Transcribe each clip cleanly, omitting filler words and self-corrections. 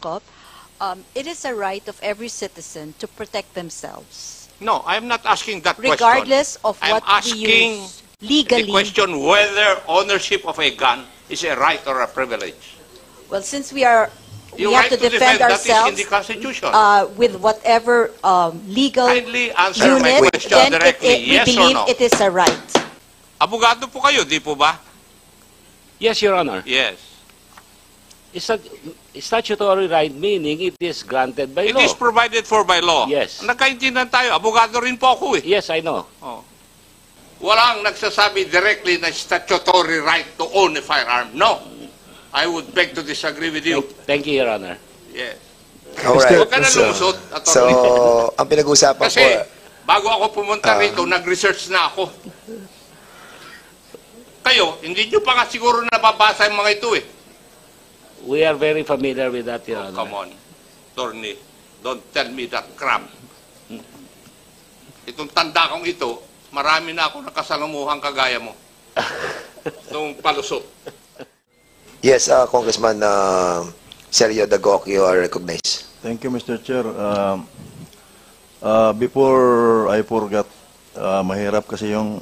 Akop, it is a right of every citizen to protect themselves, No, I'm not asking that regardless question. of I'm what we asking use legally. the question whether ownership of a gun is a right or a privilege. Well, since we have Right to defend that is in ourselves the Constitution. with whatever legal Kindly answer my unit, question then directly, we yes or believe no? it is a right. Abogado po kayo, di po ba? Yes, Your Honor. Yes. It's a statutory right, meaning it is granted by It law. is provided for by law. Yes. Nagkaintindihan tayo. Abogado rin po ako eh. Yes, I know. Walang nagsasabi directly na statutory right to own a firearm. No. I would beg to disagree with you. Thank you, Your Honor. Yes. Alright. Huwag ka na lumusot. So, ang pinag-uusapan Kasi, po, bago ako pumunta rito, nag-research na ako. Kayo, hindi nyo pa nga siguro nababasa yung mga ito eh. We are very familiar with that, Your Honor. Come on, Attorney. Don't tell me that crap. Itong tanda kong ito, marami na ako nakasalamuhang kagaya mo. Itong palusot. yes, Congressman Sergio Dagoc, you are recognized. Thank you, Mr. Chair. Before I forgot, mahirap kasi yung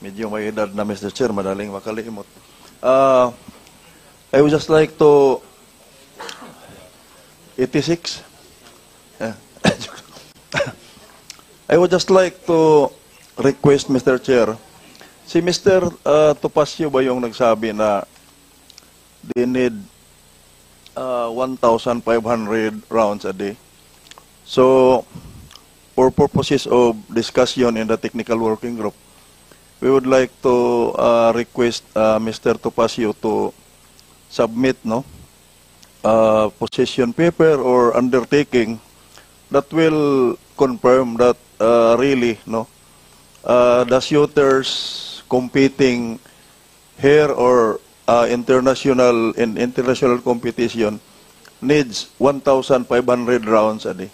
medyo may edad na Mr. Chair, madaling makalimot. I would just like to 86. I would just like to request, Mr. Chair, si Mr. Topacio ba yung nagsabi na they need 1,500 rounds a day? So, for purposes of discussion in the technical working group, we would like to request Mr. Topacio to submit position paper or undertaking that will confirm that really the shooters competing here or international competition needs 1,500 rounds a day.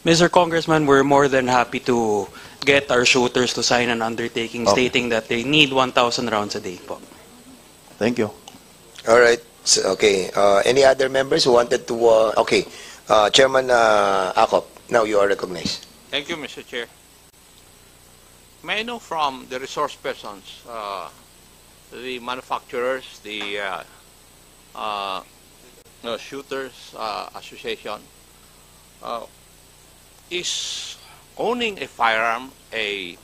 Mr. Congressman, we're more than happy to get our shooters to sign an undertaking stating that they need 1,000 rounds a day. Thank you. All right. So, okay. Any other members who wanted to? Okay. Chairman Akop, now you are recognized. Thank you, Mr. Chair. May I know from the resource persons, the manufacturers, the shooters association, is owning a firearm a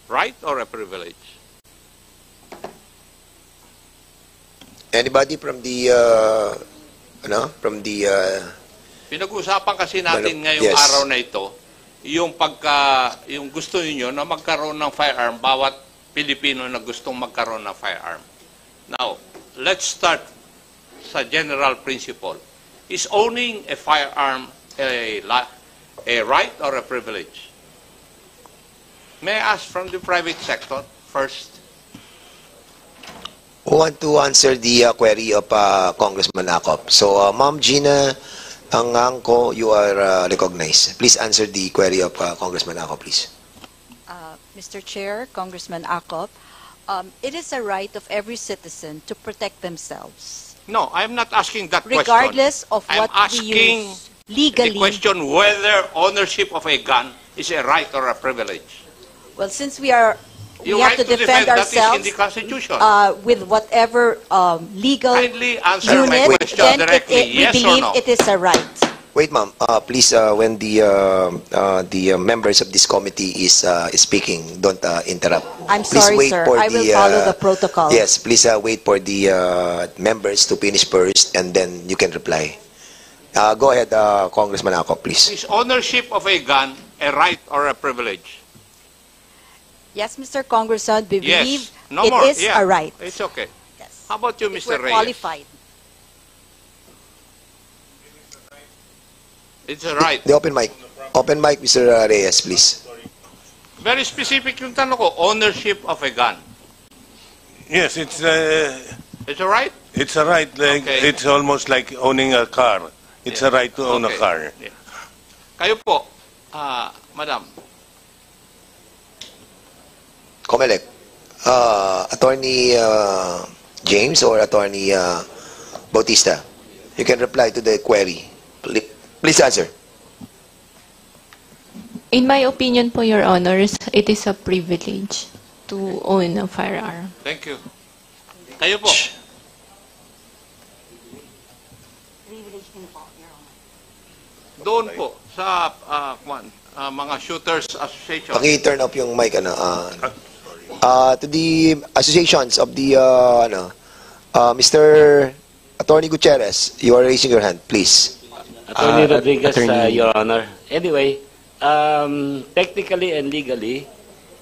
right or a privilege? Anybody from the Pinag-usapan kasi natin ngayong yes. araw na ito, yung gusto niyo na magkaroon ng firearm, bawat Pilipino na gustong magkaroon ng firearm. Now, let's start sa general principle. Is owning a firearm a right or a privilege? May I ask from the private sector first? who want to answer the query of Congressman Akop? So, Ma'am Gina Angangco, you are recognized. Please answer the query of Congressman Akop, please. Mr. Chair, Congressman Akop, it is a right of every citizen to protect themselves, No, I'm not asking that regardless question. of I'm what we asking use legally. the question whether ownership of a gun is a right or a privilege. Well, since we have Right to defend that is in ourselves the Constitution. with whatever legal Kindly answer my unit, question then directly, we yes or believe no? it is a right. Wait, ma'am. Please, when the members of this committee is speaking, don't interrupt. I'm Please sorry, wait sir. for I will the, follow the protocol. Yes, please wait for the members to finish first, and then you can reply. Go ahead, Congressman Akop, please. Is ownership of a gun a right or a privilege? Yes, Mr. Congressman, we believe Yes. No it more. is Yeah. a right. It's okay. Yes. How about you, If Mr. we're Reyes? qualified. It's a right. The open mic. Open mic, Mr. Reyes, please. Very specific yung tanong ko, ownership of a gun. Yes, It's a right? it's a right. Like, Okay. It's almost like owning a car. It's a right to own a Okay. car. Yeah. Kayo po, Madam, Comelec. Attorney James or Attorney Bautista, you can reply to the query. Please answer. In my opinion po, Your Honors, it is a privilege to own a firearm. Thank you. Kayo po. Doon po sa mga shooters association. Paki-turn up yung mic, ano. To the associations of the, Mr. Attorney Gutierrez, you are raising your hand, please. Attorney Rodriguez, Your Honor. Anyway, technically and legally,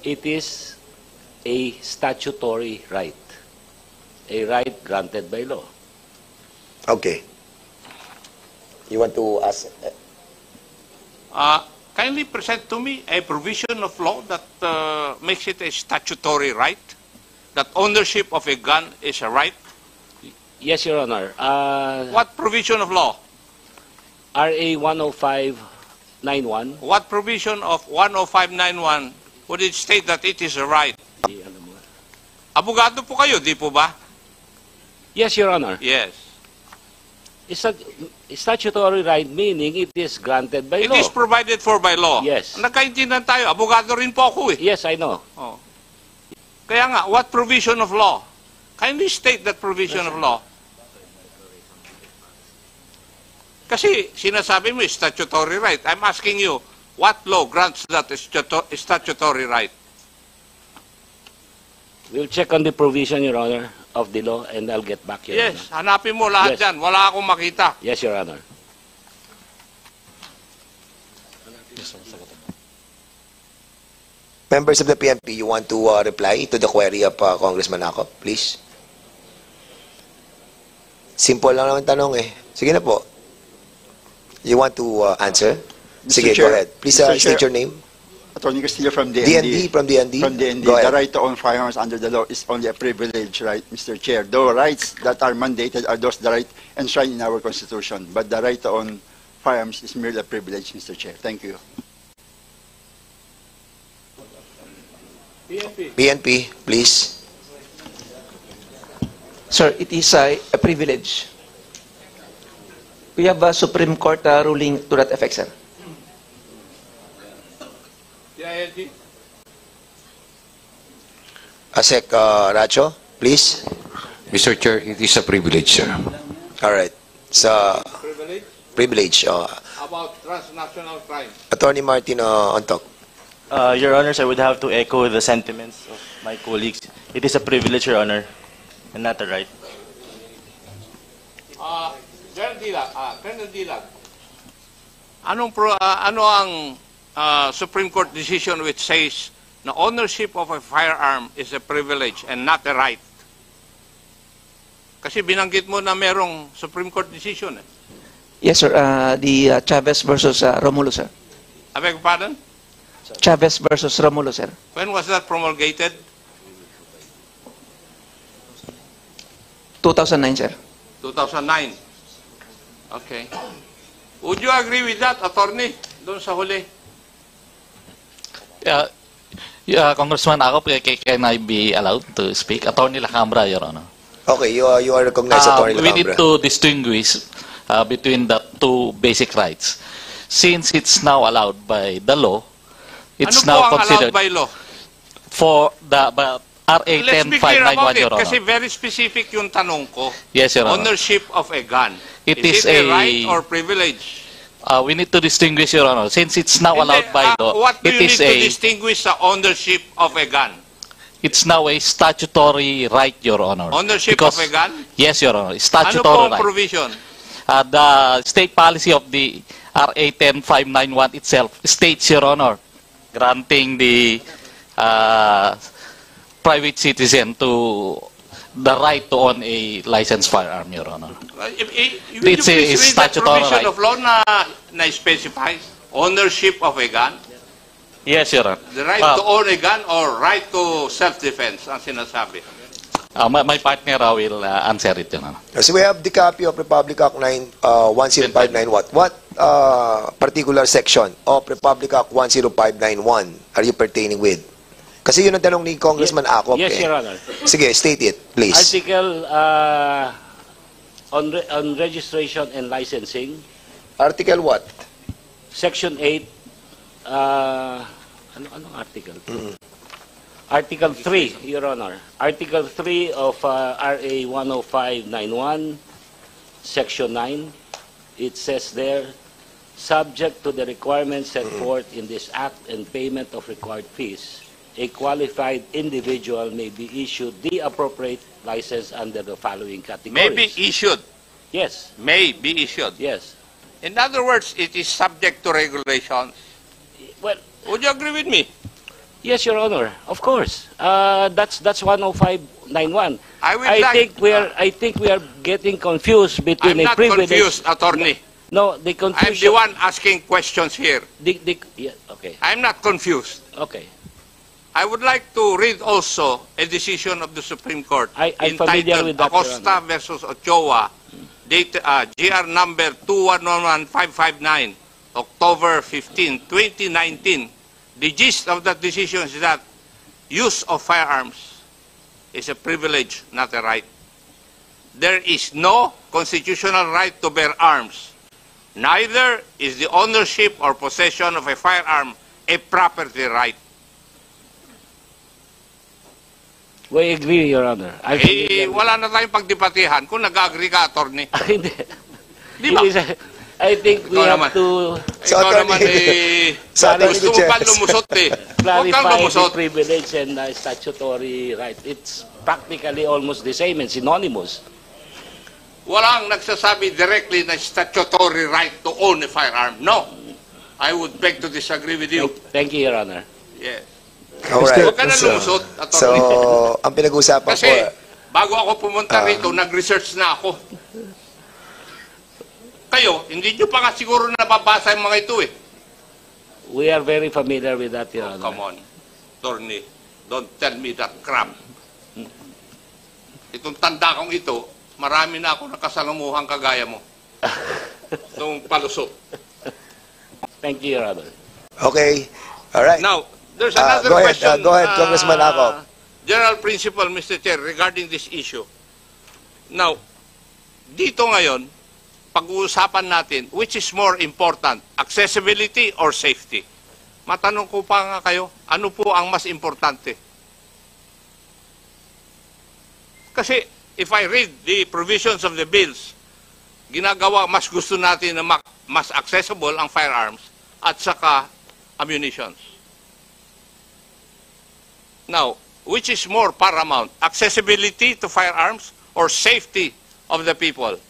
it is a statutory right. A right granted by law. Okay. You want to ask? Kindly present to me a provision of law that makes it a statutory right, that ownership of a gun is a right. Yes, Your Honor. What provision of law? RA 10591. What provision of 10591 would it state that it is a right? Abogado po kayo, di po ba? Yes, Your Honor. Yes. It's a statutory right, meaning it is granted by It law. is provided for by law. Yes. Nagkaintindihan tayo. Abogado rin po ako eh. Yes, I know. Oh. Kaya nga, what provision of law? Kindly state that provision of law. Kasi sinasabi mo statutory right. I'm asking you, what law grants that statutory right? We'll check on the provision, Your Honor, of the law, and I'll get back, Your Yes, Honor. hanapin mo lahat Yes. dyan. Wala akong makita. Yes, Your Honor. Members of the PNP, you want to reply to the query of Congressman Acop, please? Simple lang naman tanong eh. Sige na po. You want to answer? Mr. Sige, Chair, go ahead. Please Mr. state Chair, your name. Attorney Castillo from DND. DND, from DND? From DND. Go The ahead. right to own firearms under the law is only a privilege, right, Mr. Chair? The rights that are mandated are those the right enshrined in our Constitution, but the right to own firearms is merely a privilege, Mr. Chair. Thank you. PNP, please. Sir, it is a privilege. We have a Supreme Court ruling to that effect, sir. Asek Racho, please. Mr. Chair, it is a privilege, sir. All right. Sa Privilege privilege. about transnational crime. Attorney Martin Ontok. Your Honors, I would have to echo the sentiments of my colleagues. It is a privilege, Your Honor, and not a right. Colonel Dilag, ano ang Supreme Court decision which says na ownership of a firearm is a privilege and not a right? Kasi binanggit mo na merong Supreme Court decision eh. Yes, sir. The Chavez versus Romulo, sir. I beg your pardon? Chavez versus Romulo, sir. When was that promulgated? 2009, sir. 2009. Okay. Would you agree with that, attorney? Doon sa huli. Congressman Acop, can I be allowed to speak? Attorney Lacambra, Your Honor. Okay, you are recognized, Attorney We need Lacambra. to distinguish between the two basic rights. Since it's now allowed by the law, it's ano now po ang considered allowed by law? for the RA Let's be clear 10591, about it, Your Honor. kasi very specific yung tanong ko. Yes, Your Honor. Ownership of a gun. It is is it a a- right or privilege? We need to distinguish, Your Honor. Since it's now allowed by law, What do it you need is to a distinguish the ownership of a gun? it's now a statutory right, Your Honor. Ownership Because- of a gun? Yes, Your Honor. Ano po Statutory ang right. provision? The state policy of the RA 10591 itself states, Your Honor, granting the private citizen to the right to own a licensed firearm, Your Honor. Will you It's a please read that statutory provision right. of law na specifies ownership of a gun? Yes, Your Honor. The right to own a gun or right to self-defense ang sinasabi. My partner will answer it, Your Honor. So we have the copy of Republic Act 10591. What particular section of Republic Act 10591 are you pertaining with? Kasi yun ang tanong ni Congressman Acop. Yes, eh. Your Honor. Sige, state it, please. Article on registration and licensing, Article what? Section 8, anong article? Article 3, Your Honor. Article 3 of RA 10591, Section 9, it says there, subject to the requirements set forth in this Act and payment of required fees, a qualified individual may be issued the appropriate license under the following categories. May be issued. Yes. May be issued. Yes. In other words, it is subject to regulations. Well, would you agree with me? Yes, Your Honor. Of course. That's 10591. I think we are getting confused between I'm a not privilege. confused, attorney. No, the I'm confusion. the one asking questions here. Yeah, okay. I'm not confused. Okay. I would like to read also a decision of the Supreme Court I'm familiar with that, Your Acosta versus Ochoa, date, GR number 2111559, October 15, 2019. The gist of that decision is that use of firearms is a privilege, not a right. There is no constitutional right to bear arms. Neither is the ownership or possession of a firearm a property right. We agree, Your Honor. Wala na tayong pagdebatihan kung nag-agree ka, attorney. Hindi. Di ba? I think we have to Ikaw naman gusto mo pa lumusot eh. Huwag kang clarify the lumusot. privilege and statutory right. It's practically almost the same and synonymous. Walang nagsasabi directly na statutory right to own a firearm. No. I would beg to disagree with you. Thank you, Your Honor. Yes. Alright. Huwag ka na lumusot, So, attorney. ang pinag-usapan Kasi, bago ako pumunta rito, nag-research na ako. Kayo, hindi nyo pa nga siguro nababasa yung mga ito eh. We are very familiar with that, Your Honor. Come on, attorney. Don't tell me that crap. Itong tanda kong ito, marami na ako nakasalamuhang kagaya mo. Itong palusot. Thank you, Your Honor. Okay. Alright. Now, there's another go ahead, question. go ahead, Congressman Acop. General principle, Mr. Chair, regarding this issue. Now, dito ngayon, pag-uusapan natin, which is more important, accessibility or safety? Matanong ko pa nga kayo, ano po ang mas importante? Kasi, if I read the provisions of the bills, ginagawa, mas gusto natin na mas accessible ang firearms at saka ammunitions. Now, which is more paramount? Accessibility to firearms or safety of the people?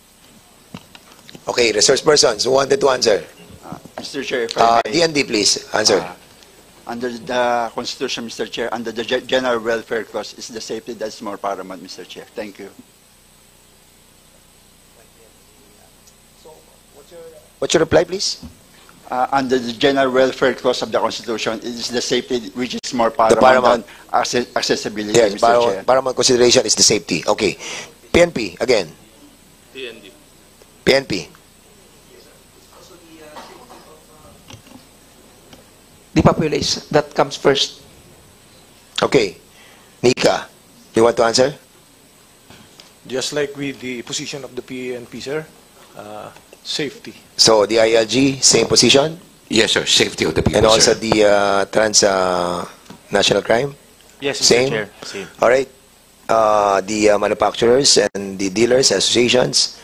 Okay, resource persons who wanted to answer. Mr. Chair, if I may, DND, please, answer. under the Constitution, Mr. Chair, under the General Welfare Clause, is the safety that's more paramount, Mr. Chair. Thank you. What's your reply, please? Under the General Welfare Clause of the Constitution, it is the safety which is more paramount than accessibility, Yes, Mr. Chair. paramount consideration is the safety. Okay. PNP, again. PNP. The population, that comes first. Okay. Nika, you want to answer? Just like with the position of the PNP, sir, safety. So, the ILG, same position? Yes, sir. Safety of the people, And also sir. the national crime? Yes, Mr. Same? Chair. Same. All right. The manufacturers and the dealers associations,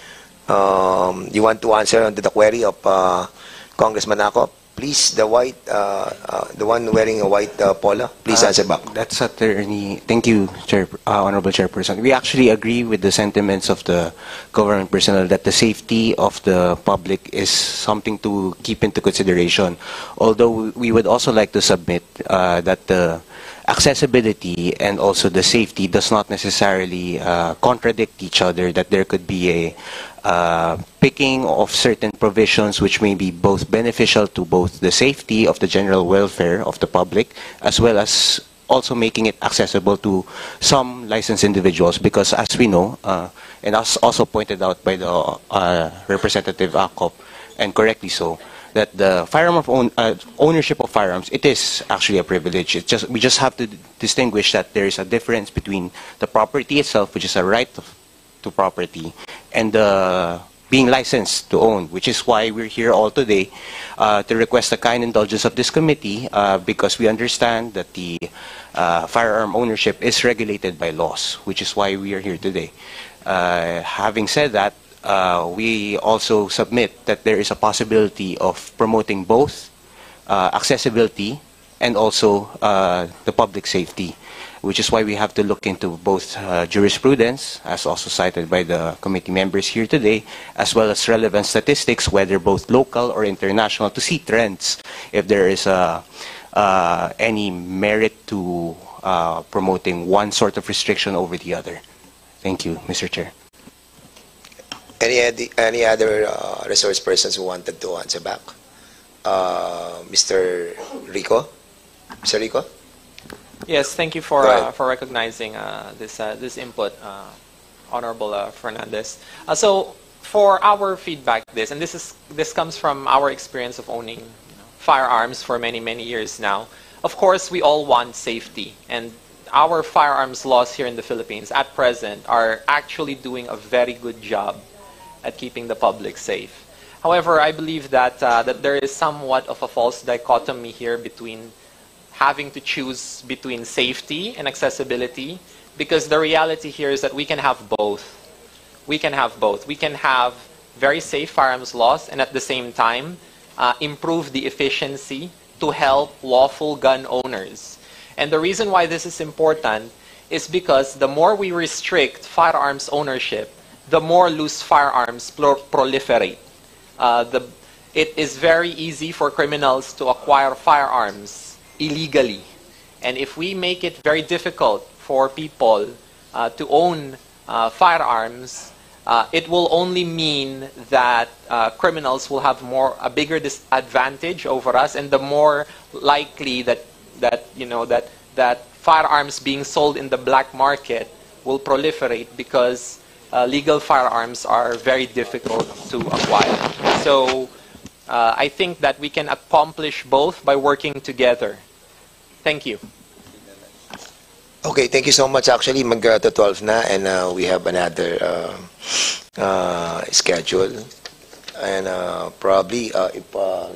you want to answer on the query of Congressman Acop? Please, the one wearing a white polo, please answer back. That's attorney. Thank you, Honorable Chairperson. We actually agree with the sentiments of the government personnel that the safety of the public is something to keep into consideration. Although we would also like to submit that the accessibility and also the safety does not necessarily contradict each other, that there could be a picking of certain provisions which may be both beneficial to both the safety of the general welfare of the public as well as also making it accessible to some licensed individuals, because as we know, and as also pointed out by the Representative Acop, and correctly so, that the ownership of firearms, it is actually a privilege. We just have to distinguish that there is a difference between the property itself, which is a right to property, and the being licensed to own, which is why we're here all today to request the kind indulgence of this committee because we understand that the firearm ownership is regulated by laws, which is why we are here today. Having said that, we also submit that there is a possibility of promoting both accessibility and also the public safety, which is why we have to look into both jurisprudence, as also cited by the committee members here today, as well as relevant statistics, whether both local or international, to see trends, if there is any merit to promoting one sort of restriction over the other. Thank you, Mr. Chair. Any other resource persons who wanted to answer back? Mr. Rico? Mr. Rico? Yes, thank you for recognizing this input, Honorable Fernandez. So for our feedback, and this comes from our experience of owning firearms for many years now. Of course, we all want safety, and our firearms laws here in the Philippines at present are actually doing a very good job at keeping the public safe. However, I believe that there is somewhat of a false dichotomy here between having to choose between safety and accessibility, because the reality here is that we can have both. We can have both. We can have very safe firearms laws and at the same time improve the efficiency to help lawful gun owners. And the reason why this is important is because the more we restrict firearms ownership, the more loose firearms proliferate. It is very easy for criminals to acquire firearms illegally. And if we make it very difficult for people to own firearms, it will only mean that criminals will have a bigger disadvantage over us, and the more likely that firearms being sold in the black market will proliferate, because legal firearms are very difficult to acquire. So I think that we can accomplish both by working together. Thank you. Okay, thank you so much. Actually, mag-to 12 na, and we have another schedule. And probably, if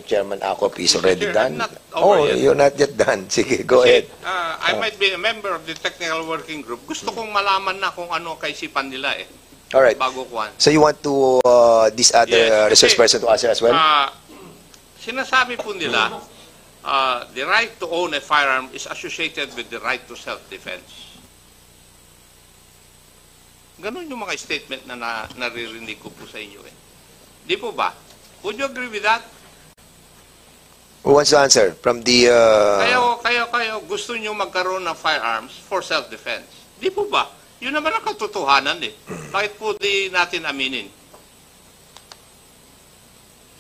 Chairman Acop is already done. You're not yet done. Sige, go ahead. I might be a member of the technical working group. Gusto kong malaman na kung ano kaisipan nila eh. All right. Bago kuhan. So you want to this other resource person to answer as well? Sinasabi po nila, the right to own a firearm is associated with the right to self-defense. Ganon yung mga statement na naririnig ko po sa inyo eh. Di po ba? Would you agree with that? Who wants to answer? From the... Kayo, gusto nyo magkaroon ng firearms for self-defense. Di po ba? Yun naman ang katotohanan eh. Bakit po di natin aminin?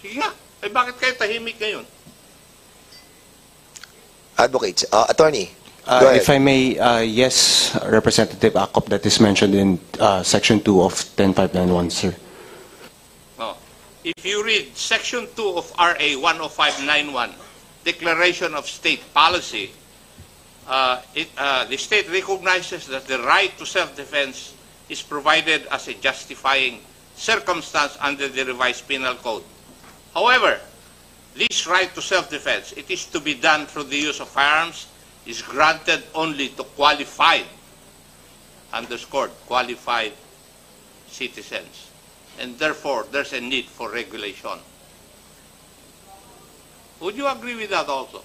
Sige nga. Eh bakit kayo tahimik ngayon? Advocates. Attorney, go ahead. If I may, yes, Representative Acop, that is mentioned in Section 2 of 10591, sir. If you read Section 2 of RA 10591, Declaration of State Policy, the state recognizes that the right to self-defense is provided as a justifying circumstance under the revised penal code. However, this right to self-defense, it is to be done through the use of firearms, is granted only to qualified, underscored, qualified citizens. And therefore, there's a need for regulation. Would you agree with that also?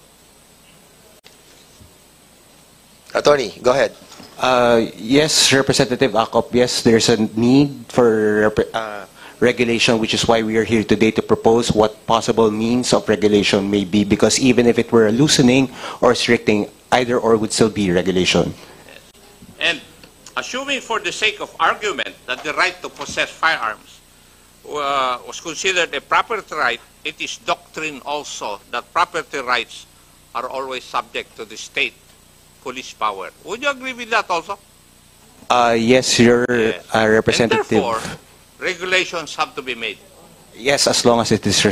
Attorney, go ahead. Yes, Representative Acop, yes, there's a need for regulation, which is why we are here today to propose what possible means of regulation may be, because even if it were a loosening or restricting, either or would still be regulation. Yes. And assuming for the sake of argument that the right to possess firearms was considered a property right, it is doctrine also that property rights are always subject to the state police power. Would you agree with that also? Yes, your representative. And therefore, regulations have to be made. Yes, as long as it is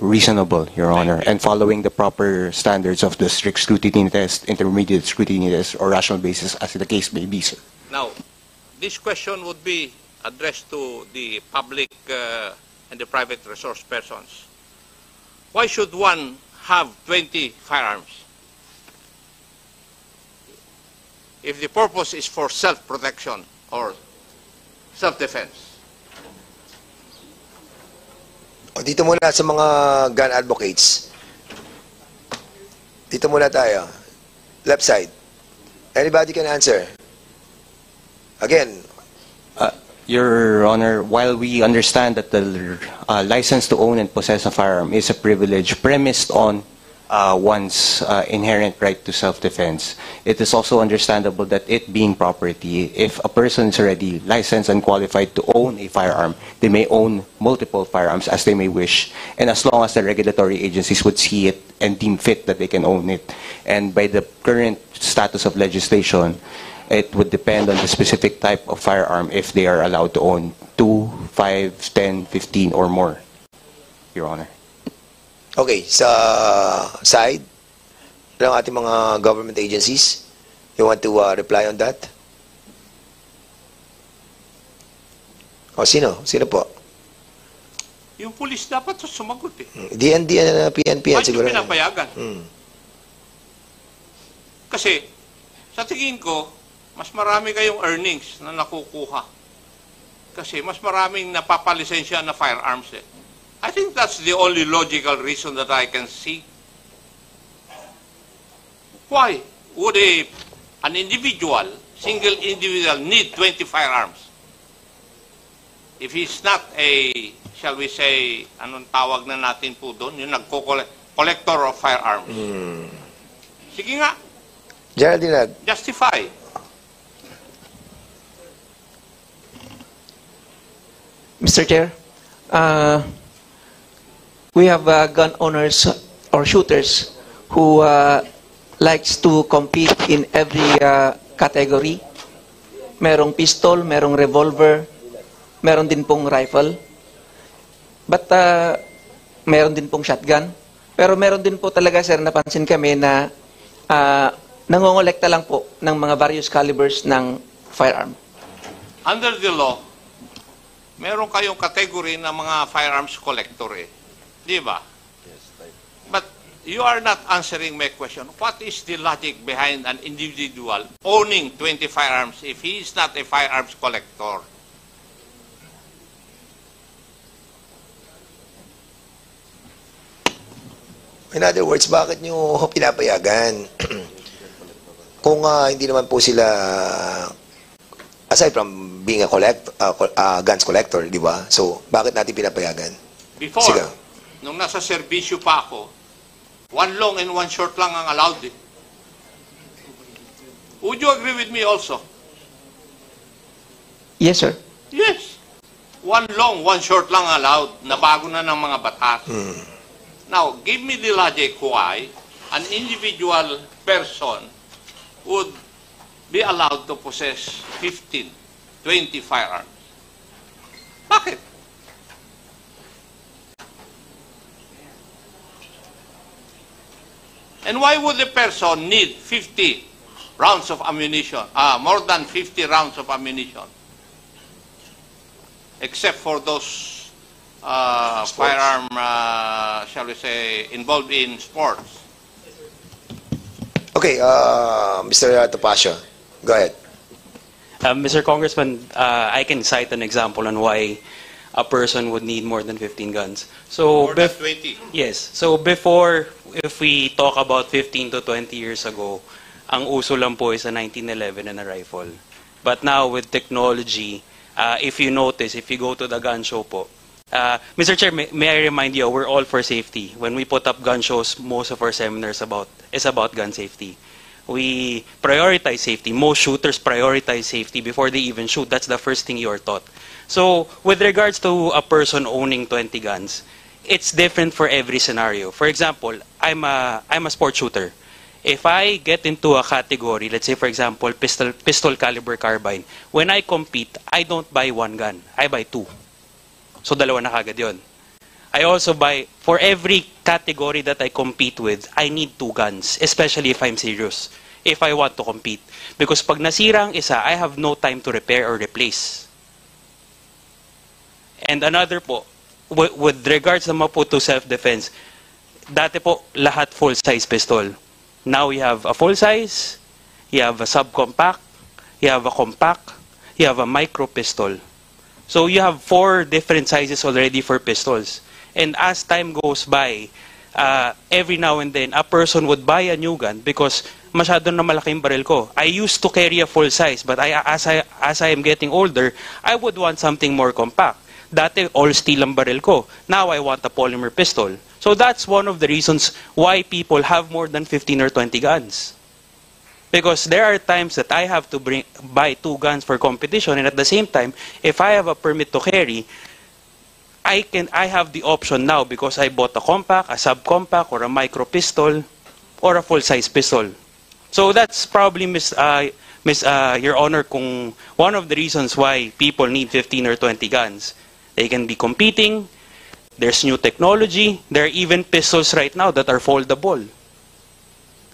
reasonable, Your Honor, and following the proper standards of the strict scrutiny test, intermediate scrutiny test, or rational basis, as the case may be, sir. Now, this question would be addressed to the public and the private resource persons. Why should one have 20 firearms? If the purpose is for self-protection or self-defense. O, dito muna sa mga gun advocates. Dito muna tayo. Left side. Anybody can answer. Again. Your Honor, while we understand that the license to own and possess a firearm is a privilege premised on one's inherent right to self-defense, it is also understandable that it being property, if a person is already licensed and qualified to own a firearm, they may own multiple firearms as they may wish, and as long as the regulatory agencies would see it and deem fit that they can own it. And by the current status of legislation, it would depend on the specific type of firearm if they are allowed to own 2, 5, 10, 15, or more, Your Honor. Okay, sa side ng ating mga government agencies, you want to reply on that? O, sino? Sino po? Yung pulis dapat sumagot eh. DND and PNP. Bakit yung pinapayagan? Kasi, sa tingin ko, mas marami kayong earnings na nakukuha. Kasi mas maraming napapalisensya na firearms eh. I think that's the only logical reason that I can see. Why would an individual, single individual, need 20 firearms? If he's not a, shall we say, anong tawag na natin po doon, yung collector of firearms. Sige nga. Geraldine. Justify. Mr. Chair, we have gun owners or shooters who likes to compete in every category. Merong pistol, merong revolver, meron din pong rifle. But meron din pong shotgun. Pero meron din po talaga, sir, napansin kami na nangongolekta lang po ng mga various calibers ng firearm. Under the law, meron kayong category ng mga firearms collector eh. Di ba? But you are not answering my question. What is the logic behind an individual owning 20 firearms if he is not a firearms collector? In other words, bakit nyo pinapayagan? Kung hindi naman po sila, aside from being a guns collector, di ba? So, bakit natin pinapayagan? Before, Sige. nung nasa serbisyo pa ako, one long and one short lang ang allowed eh. Would you agree with me also? Yes, sir. Yes. One long, one short lang allowed, na bago na ng mga batas. Now, give me the logic why an individual person would be allowed to possess 15, 20 firearms. Bakit? And why would a person need 50 rounds of ammunition, more than 50 rounds of ammunition? Except for those firearm, shall we say, involved in sports. Okay, Mr. Topacio, go ahead. Mr. Congressman, I can cite an example on why a person would need more than 15 guns. So More than 20. Yes. So before, if we talk about 15 to 20 years ago, ang uso lang po is a 1911 and a rifle. But now with technology, if you notice, if you go to the gun show po, Mr. Chair, may I remind you, we're all for safety. When we put up gun shows, most of our seminars is about gun safety. We prioritize safety. Most shooters prioritize safety before they even shoot. That's the first thing you are taught. So, with regards to a person owning 20 guns, it's different for every scenario. For example, I'm a sport shooter. If I get into a category, let's say for example, pistol caliber carbine, when I compete, I don't buy one gun. I buy two. So, dalawa na kagad yun. I also buy, for every category that I compete with, I need two guns, especially if I'm serious, if I want to compete. Because pag nasira ang isa, I have no time to repair or replace. And another po, with regards naman po to self-defense, dati po lahat full-size pistol. Now you have a full-size, you have a subcompact, you have a compact, you have a micro pistol. So you have 4 different sizes already for pistols. And as time goes by, every now and then, a person would buy a new gun because masyado na malaking baril ko. I used to carry a full size, but as I am getting older, I would want something more compact. Dati, all steel ang baril ko. Now, I want a polymer pistol. So that's one of the reasons why people have more than 15 or 20 guns. Because there are times that I have to buy 2 guns for competition, and at the same time, if I have a permit to carry, I have the option now because I bought a compact, a subcompact, or a micro pistol, or a full-size pistol. So that's probably, Your Honor, kung one of the reasons why people need 15 or 20 guns. They can be competing. There's new technology. There are even pistols right now that are foldable.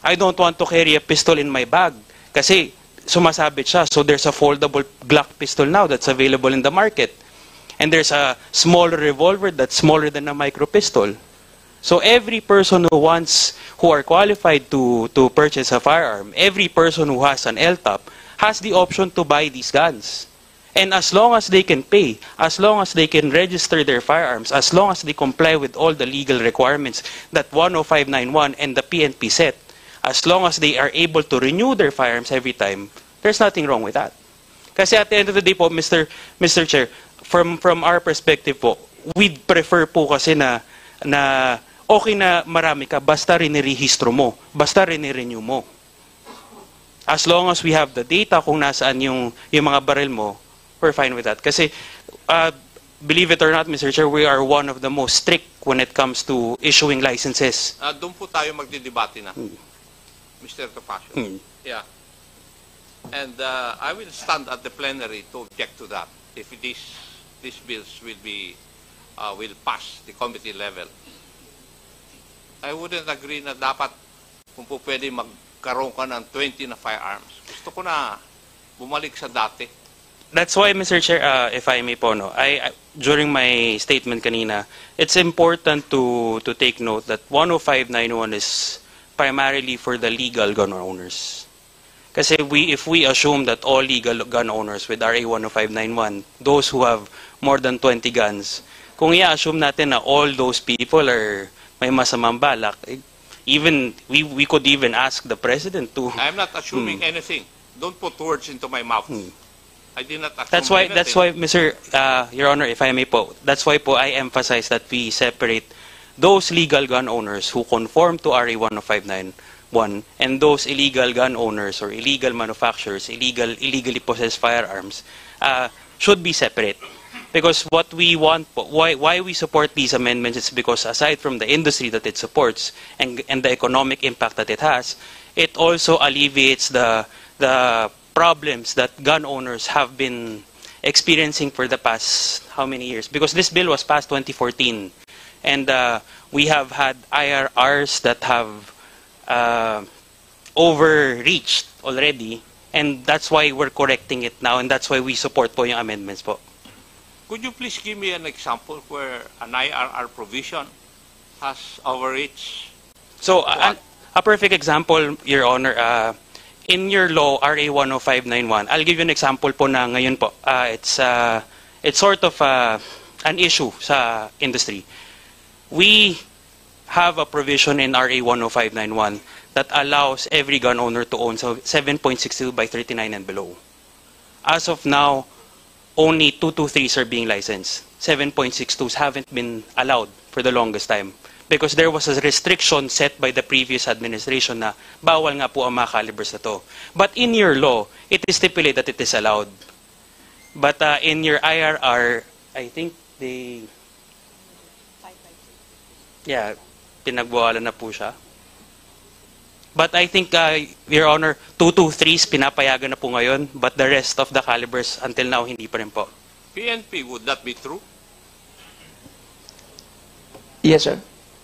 I don't want to carry a pistol in my bag kasi sumasabit siya. So there's a foldable Glock pistol now that's available in the market. And there's a smaller revolver that's smaller than a micro pistol. So every person who are qualified to purchase a firearm, every person who has an LTOP has the option to buy these guns. And as long as they can pay, as long as they can register their firearms, as long as they comply with all the legal requirements that 10591 and the PNP set, as long as they are able to renew their firearms every time, there's nothing wrong with that. Kasi at the end of the day po, Mr. Chair, from our perspective po, we'd prefer po kasi na okay na marami ka, basta rinirehistro mo, basta rini-renew mo. As long as we have the data kung nasaan yung mga baril mo, we're fine with that. Kasi, believe it or not, Mr. Chair, we are one of the most strict when it comes to issuing licenses. Doon po tayo magdidebate na, Mr. Topacio. Yeah. And I will stand at the plenary to object to that if these bills will pass the committee level. I wouldn't agree na dapat kung po pwede magkaroon ka ng 20 na firearms. Gusto ko na bumalik sa dati. That's why, Mr. Chair, if I may po, no, during my statement kanina, it's important to take note that 10591 is primarily for the legal gun owners. Kasi if we assume that all legal gun owners with RA 10591, those who have more than 20 guns, kung i-assume natin na all those people are may masamang balak, even we could even ask the president to. I'm not assuming anything. Don't put words into my mouth. I did not assume That's why, anything. Mr. Your Honor, if I may po, that's why po I emphasize that we separate those legal gun owners who conform to RA 10591 and those illegal gun owners or illegal manufacturers, illegally possessed firearms, should be separate. Because what we want, why we support these amendments is because aside from the industry that it supports and the economic impact that it has, it also alleviates the problems that gun owners have been experiencing for the past how many years? Because this bill was passed 2014, and we have had IRRs that have overreached already, and that's why we're correcting it now, and that's why we support po yung amendments po. Could you please give me an example where an IRR provision has overreached? So, a perfect example, Your Honor, in your law, RA 10591, I'll give you an example po na ngayon po. It's sort of an issue sa industry. We have a provision in RA 10591 that allows every gun owner to own 7.62 by 39 and below. As of now, only 223s are being licensed. 7.62s haven't been allowed for the longest time. Because there was a restriction set by the previous administration na bawal nga po ang mga calibers na to. But in your law, it is stipulated that it is allowed. But in your IRR, I think pinagbawalan na po siya. But I think, Your Honor, 223s pinapayagan na po ngayon, but the rest of the calibers until now hindi pa rin po. PNP, would that be true? Yes, sir.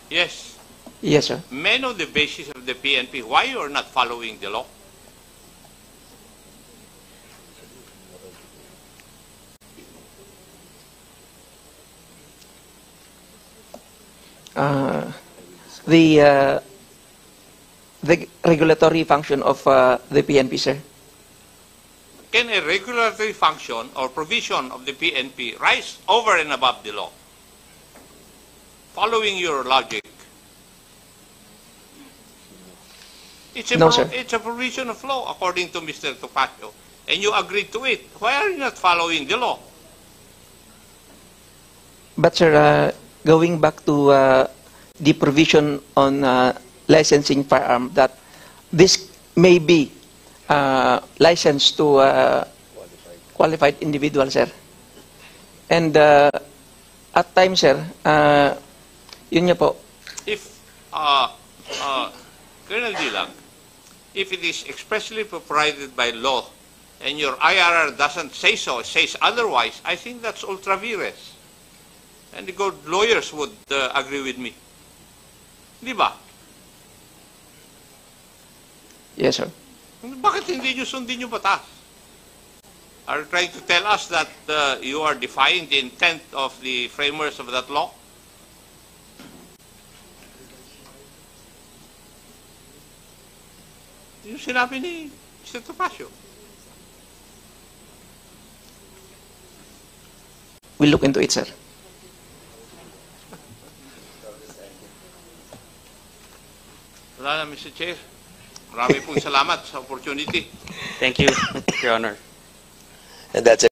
Yes. Yes, sir. May know the basis of the PNP. Why you are not following the law? the regulatory function of the PNP, sir? Can a regulatory function or provision of the PNP rise over and above the law? Following your logic, it's No, sir. it's a provision of law according to Mr. Topacio, and you agreed to it. Why are you not following the law? But, sir, going back to the provision on licensing firearm, that this may be licensed to qualified individual, sir. And at times, sir, yun nga po. If, Colonel Dilang, if it is expressly provided by law and your IRR doesn't say so, says otherwise, I think that's ultra vires. And the good lawyers would agree with me. Di ba? Yes, sir. Bakit hindi nyo sundin yung batas? Are you trying to tell us that you are defying the intent of the framers of that law? Yung sinabi ni Mr. Topacio. We'll look into it, sir. Wala na, Mr. Chair. Marami pong salamat sa opportunity. Thank you, Your Honor. And that's it.